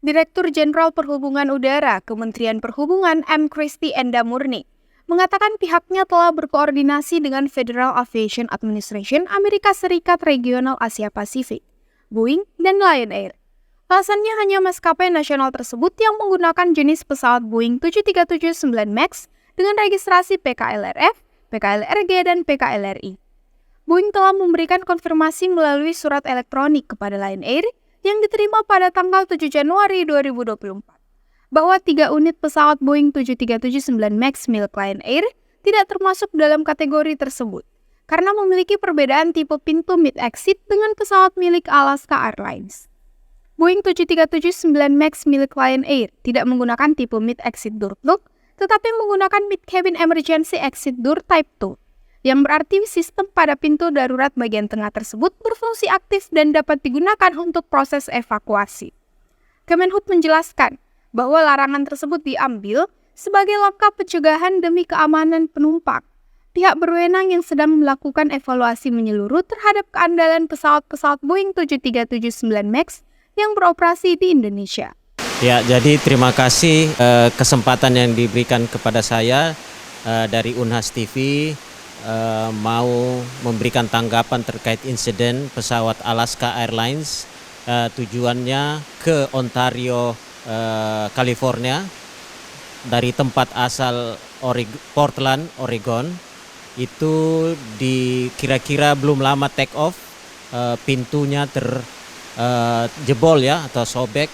Direktur Jenderal Perhubungan Udara Kementerian Perhubungan M. Kristi Endamurni mengatakan pihaknya telah berkoordinasi dengan Federal Aviation Administration Amerika Serikat Regional Asia Pasifik, Boeing, dan Lion Air. Alasannya hanya maskapai nasional tersebut yang menggunakan jenis pesawat Boeing 737-9 MAX dengan registrasi PKLRF, PKLRG, dan PKLRI. Boeing telah memberikan konfirmasi melalui surat elektronik kepada Lion Air yang diterima pada tanggal 7 Januari 2024, bahwa 3 unit pesawat Boeing 737-9 MAX milik Lion Air tidak termasuk dalam kategori tersebut, karena memiliki perbedaan tipe pintu mid-exit dengan pesawat milik Alaska Airlines. Boeing 737-9 MAX milik Lion Air tidak menggunakan tipe mid-exit door plug, tetapi menggunakan mid-cabin emergency exit door type 2. Yang berarti sistem pada pintu darurat bagian tengah tersebut berfungsi aktif dan dapat digunakan untuk proses evakuasi. Kemenhub menjelaskan bahwa larangan tersebut diambil sebagai langkah pencegahan demi keamanan penumpang. Pihak berwenang yang sedang melakukan evaluasi menyeluruh terhadap keandalan pesawat-pesawat Boeing 737-9 MAX yang beroperasi di Indonesia. Ya, jadi terima kasih kesempatan yang diberikan kepada saya dari Unhas TV. Mau memberikan tanggapan terkait insiden pesawat Alaska Airlines tujuannya ke Ontario, California dari tempat asal Portland, Oregon. Itu kira-kira belum lama take off, pintunya terjebol ya atau sobek.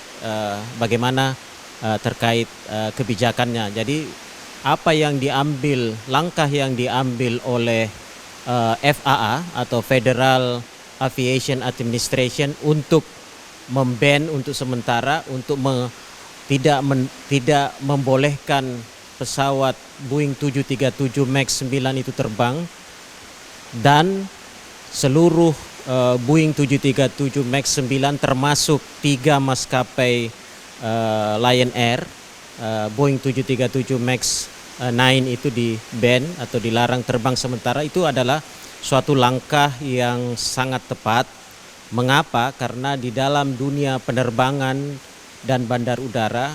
Bagaimana terkait kebijakannya. Jadi apa yang diambil, langkah yang diambil oleh FAA atau Federal Aviation Administration untuk memban untuk sementara untuk tidak membolehkan pesawat Boeing 737 MAX 9 itu terbang, dan seluruh Boeing 737 MAX 9 termasuk 3 maskapai Lion Air, Boeing 737 MAX 9 itu di-ban atau dilarang terbang sementara. Itu adalah suatu langkah yang sangat tepat. Mengapa? Karena di dalam dunia penerbangan dan bandar udara,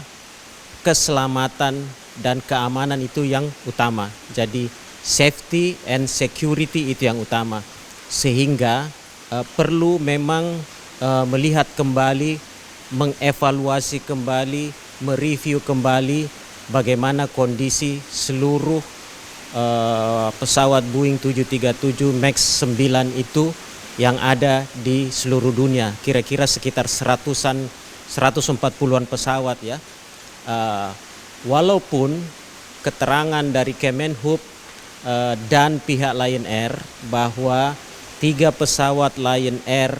keselamatan dan keamanan itu yang utama. Jadi safety and security itu yang utama. Sehingga perlu memang melihat kembali, mengevaluasi kembali, mereview kembali bagaimana kondisi seluruh pesawat Boeing 737 MAX 9 itu yang ada di seluruh dunia. Kira-kira sekitar 140-an pesawat ya. Walaupun keterangan dari Kemenhub dan pihak Lion Air bahwa 3 pesawat Lion Air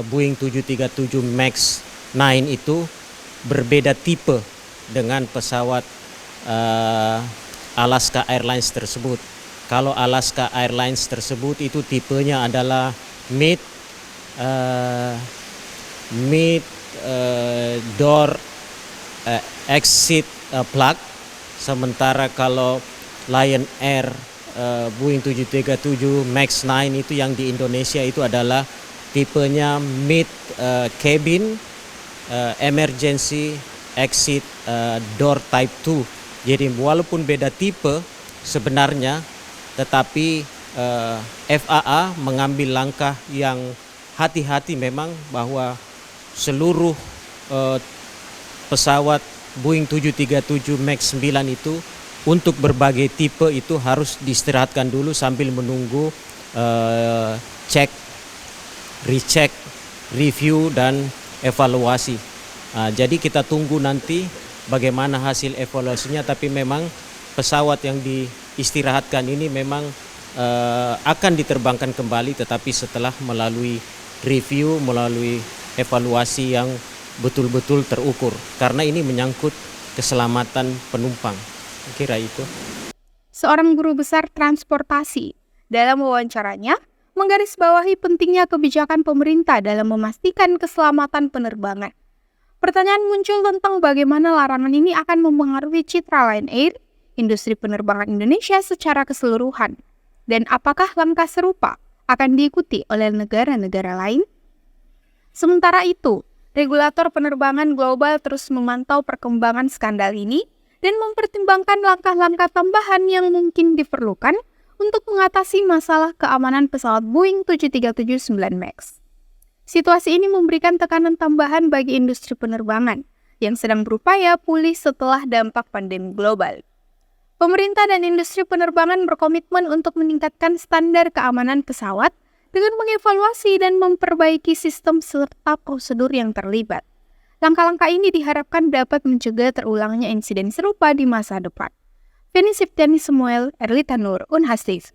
Boeing 737 MAX 9 itu berbeda tipe dengan pesawat Alaska Airlines tersebut. Kalau Alaska Airlines tersebut itu tipenya adalah mid door exit plug. Sementara kalau Lion Air Boeing 737 MAX 9 itu yang di Indonesia itu adalah tipenya mid cabin emergency exit door type 2. Jadi walaupun beda tipe sebenarnya, tetapi FAA mengambil langkah yang hati-hati memang bahwa seluruh pesawat Boeing 737 MAX 9 itu untuk berbagai tipe itu harus diistirahatkan dulu sambil menunggu cek, recheck, review, dan evaluasi. Jadi kita tunggu nanti bagaimana hasil evaluasinya, tapi memang pesawat yang diistirahatkan ini memang akan diterbangkan kembali, tetapi setelah melalui review, melalui evaluasi yang betul-betul terukur, karena ini menyangkut keselamatan penumpang. Kira itu. Seorang guru besar transportasi dalam wawancaranya menggarisbawahi pentingnya kebijakan pemerintah dalam memastikan keselamatan penerbangan. Pertanyaan muncul tentang bagaimana larangan ini akan mempengaruhi citra Lion Air, industri penerbangan Indonesia secara keseluruhan, dan apakah langkah serupa akan diikuti oleh negara-negara lain? Sementara itu, Regulator penerbangan global terus memantau perkembangan skandal ini dan mempertimbangkan langkah-langkah tambahan yang mungkin diperlukan untuk mengatasi masalah keamanan pesawat Boeing 737-9 MAX. Situasi ini memberikan tekanan tambahan bagi industri penerbangan yang sedang berupaya pulih setelah dampak pandemi global. Pemerintah dan industri penerbangan berkomitmen untuk meningkatkan standar keamanan pesawat dengan mengevaluasi dan memperbaiki sistem serta prosedur yang terlibat. Langkah-langkah ini diharapkan dapat mencegah terulangnya insiden serupa di masa depan. Feni Septiani Samuel, Erlita Nur, Unhas TV.